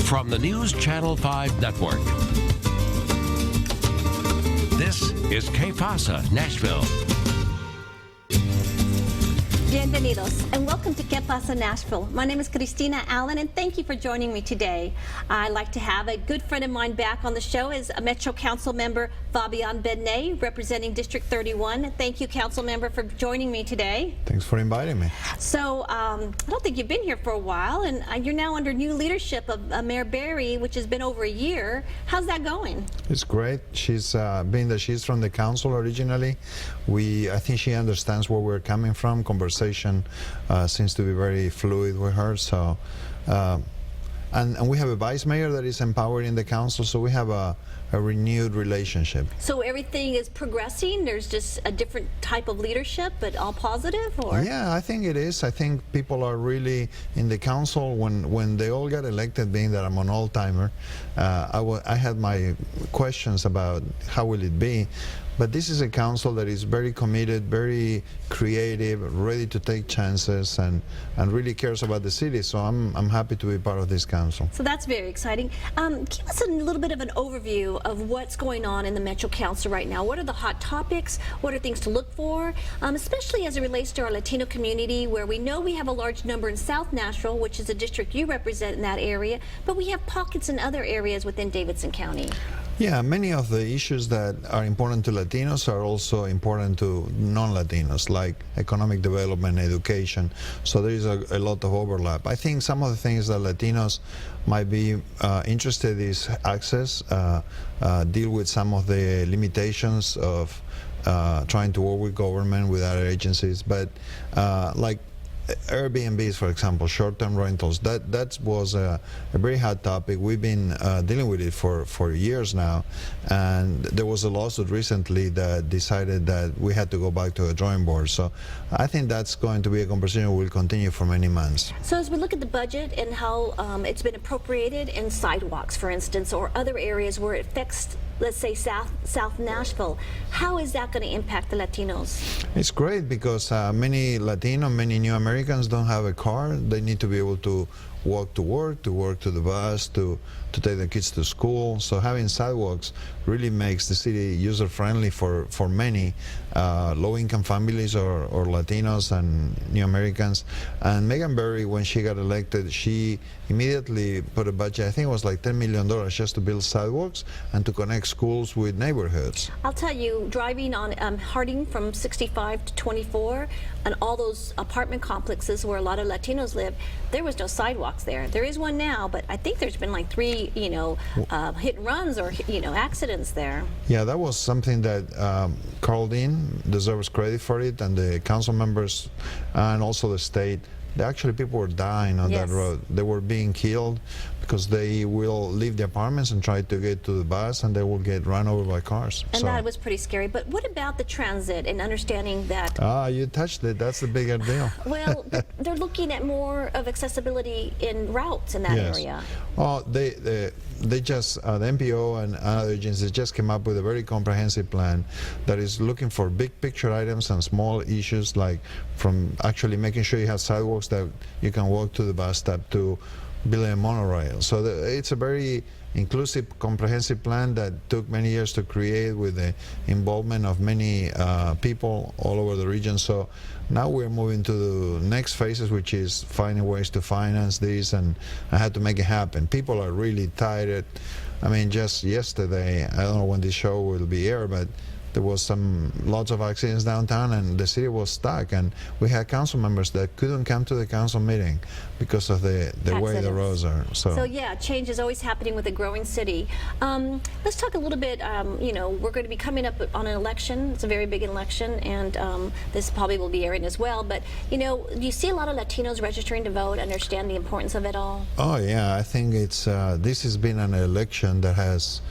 from the News Channel 5 Network. This is Que-pasa-Nashville. Bienvenidos and welcome to Que-pasa-Nashville. My name is Cristina Allen and thank you for joining me today. I'd like to have a good friend of mine back on the show is Metro Council Member Fabian Bedne, representing District 31. Thank you, Council Member, for joining me today. Thanks for inviting me. So I don't think you've been here for a while, and you're now under new leadership of Mayor Berry, which has been over a year. How's that going? It's great. She's being that she's from the council originally. I think she understands where we're coming from. Conversation seems to be very fluid with her. So, and we have a vice mayor that is empowering the council. So we have a renewed relationship. So everything is progressing? There's just a different type of leadership, but all positive? Or? Yeah, I think it is. I think people are really in the council when they all got elected, being that I'm an old-timer, I had my questions about how will it be. But this is a council that is very committed, very creative, ready to take chances, and really cares about the city. So I'm happy to be part of this council. So that's very exciting. Give us a little bit of an overview of what's going on in the Metro Council right now. What are the hot topics? What are things to look for? Especially as it relates to our Latino community, where we know we have a large number in South Nashville, which is a district you represent in that area, but we have pockets in other areas within Davidson County. Yeah, many of the issues that are important to Latinos are also important to non-Latinos, like economic development, education. So there is a lot of overlap. I think some of the things that Latinos might be interested in is access, deal with some of the limitations of trying to work with government, with other agencies, but like Airbnbs, for example, short-term rentals, that was a very hot topic. We've been dealing with it for years now, and there was a lawsuit recently that decided that we had to go back to a drawing board. So I think that's going to be a conversation we'll continue for many months. So as we look at the budget and how it's been appropriated in sidewalks, for instance, or other areas where it affects, let's say, South Nashville, how is that going to impact the Latinos? It's great because many Latino, many new Americans don't have a car. They need to be able to walk to work to the bus, to take their kids to school. So having sidewalks really makes the city user-friendly for many low-income families or Latinos and new Americans. And Megan Berry, when she got elected, she immediately put a budget, I think it was like $10 million just to build sidewalks and to connect schools with neighborhoods. I'll tell you, driving on Harding from 65 to 24 and all those apartment complexes where a lot of Latinos live, there was no sidewalks there. There is one now, but I think there's been like 3, hit and runs or, accidents there. Yeah, that was something that Carl Dean deserves credit for it, and the council members and also the state. Actually, people were dying on that road. They were being killed because they will leave the apartments and try to get to the bus, and they will get run over by cars. And that was pretty scary. But what about the transit and understanding that? You touched it. That's the bigger deal. Well, they're looking at more of accessibility in routes in that area. Well, they just, the MPO and other agencies just came up with a very comprehensive plan that is looking for big picture items and small issues, like from actually making sure you have sidewalks that you can walk to the bus stop, to building a monorail. So it's a very inclusive, comprehensive plan that took many years to create, with the involvement of many people all over the region. So now we're moving to the next phases, which is finding ways to finance this, and I had to make it happen. People are really tired. I mean, just yesterday, I don't know when this show will be aired, but there was lots of accidents downtown, and the city was stuck, and we had council members that couldn't come to the council meeting because of the way the roads are. So yeah, change is always happening with a growing city. Let's talk a little bit, we're going to be coming up on an election. It's a very big election, and this probably will be airing as well, but do you see a lot of Latinos registering to vote, understand the importance of it all? Oh yeah, I think it's this has been an election that has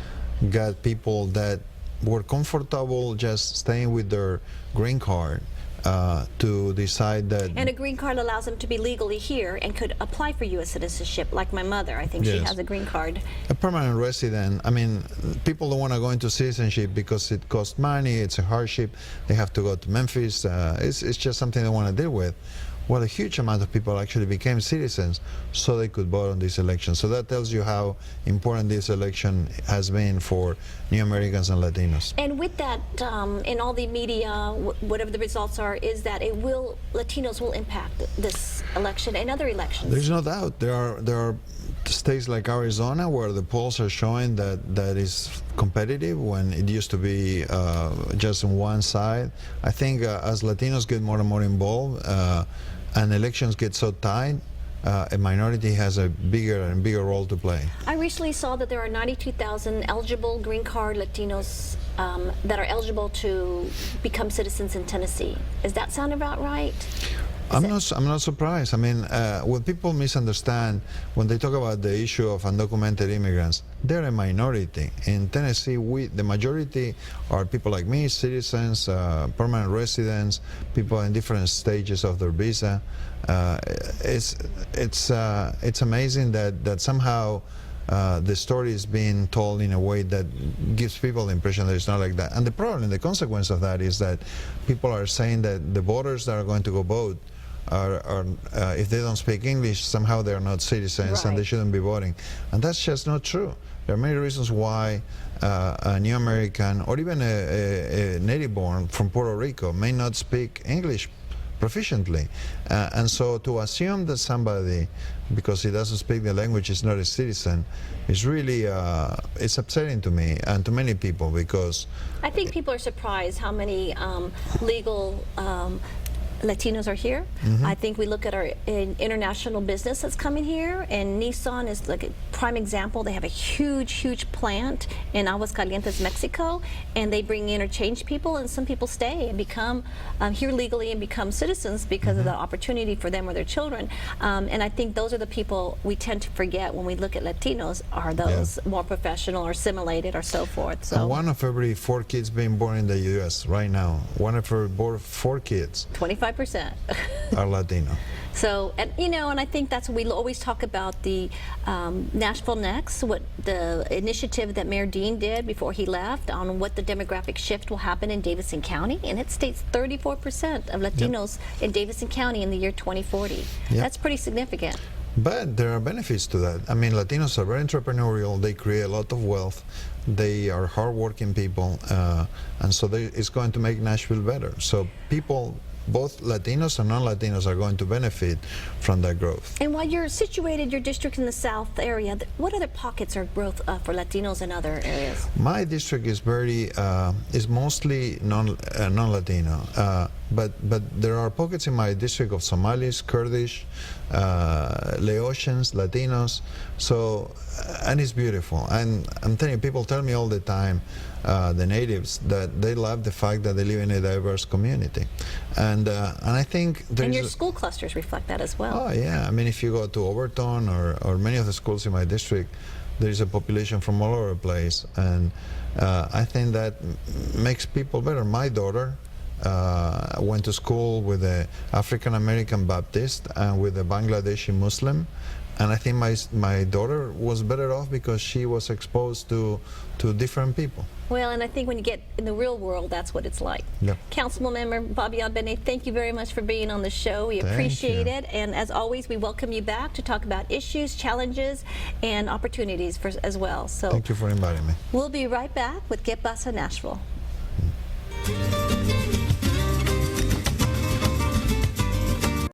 got people that were comfortable just staying with their green card to decide that. And a green card allows them to be legally here and could apply for U.S. citizenship, like my mother. I think she has a green card. A permanent resident. I mean, people don't want to go into citizenship because it costs money, it's a hardship, they have to go to Memphis. It's just something they want to deal with. Well, a huge amount of people actually became citizens so they could vote on this election. So that tells you how important this election has been for new Americans and Latinos. And with that, in all the media, whatever the results are, is that Latinos will impact this election and other elections. There's no doubt. There are states like Arizona where the polls are showing that is competitive when it used to be just on one side. I think as Latinos get more and more involved and elections get so tight, a minority has a bigger and bigger role to play. I recently saw that there are 92,000 eligible green card Latinos that are eligible to become citizens in Tennessee. Does that sound about right? I'm not surprised. I mean, what people misunderstand when they talk about the issue of undocumented immigrants, they're a minority. In Tennessee, the majority are people like me, citizens, permanent residents, people in different stages of their visa. It's amazing that somehow the story is being told in a way that gives people the impression that it's not like that. And the problem, the consequence of that is that people are saying that the voters that are going to go vote are if they don't speak English, somehow they're not citizens and they shouldn't be voting. And that's just not true. There are many reasons why a new American or even a native born from Puerto Rico may not speak English proficiently. And so to assume that somebody, because he doesn't speak the language, is not a citizen, is really, it's upsetting to me and to many people, because I think people are surprised how many legal Latinos are here. I think we look at our international business that's coming here, and Nissan is like a prime example. They have a huge plant in Aguascalientes, Mexico, and they bring interchange people, and some people stay and become here legally and become citizens because of the opportunity for them or their children. And I think those are the people we tend to forget when we look at Latinos, are those more professional or assimilated or so forth. So and 1 of every 4 kids being born in the U.S. right now, 1 of every 4 kids 25% are Latino. So, and I think that's what we always talk about, the Nashville Next, what the initiative that Mayor Dean did before he left on what the demographic shift will happen in Davidson County, and it states 34% of Latinos in Davidson County in the year 2040. That's pretty significant. But there are benefits to that. I mean, Latinos are very entrepreneurial. They create a lot of wealth. They are hardworking people, and so it's going to make Nashville better. So people, both Latinos and non-Latinos, are going to benefit from that growth. And while you're situated, your district in the South area, what other pockets are growth for Latinos in other areas? My district is is mostly non-Latino, but there are pockets in my district of Somalis, Kurdish, Laotians, Latinos. So, and it's beautiful. And I'm telling you, people tell me all the time, the natives, that they love the fact that they live in a diverse community, and I think and your school clusters reflect that as well. Oh yeah, I mean, if you go to Overton or many of the schools in my district, there is a population from all over the place, and I think that makes people better. My daughter went to school with an African American Baptist and with a Bangladeshi Muslim, and I think my daughter was better off because she was exposed to different people. Well, and I think when you get in the real world, that's what it's like. Yeah. Councilmember Fabian Bedne, thank you very much for being on the show. We appreciate it. And as always, we welcome you back to talk about issues, challenges, and opportunities as well. So thank you for inviting me. We'll be right back with Que-pasa-Nashville.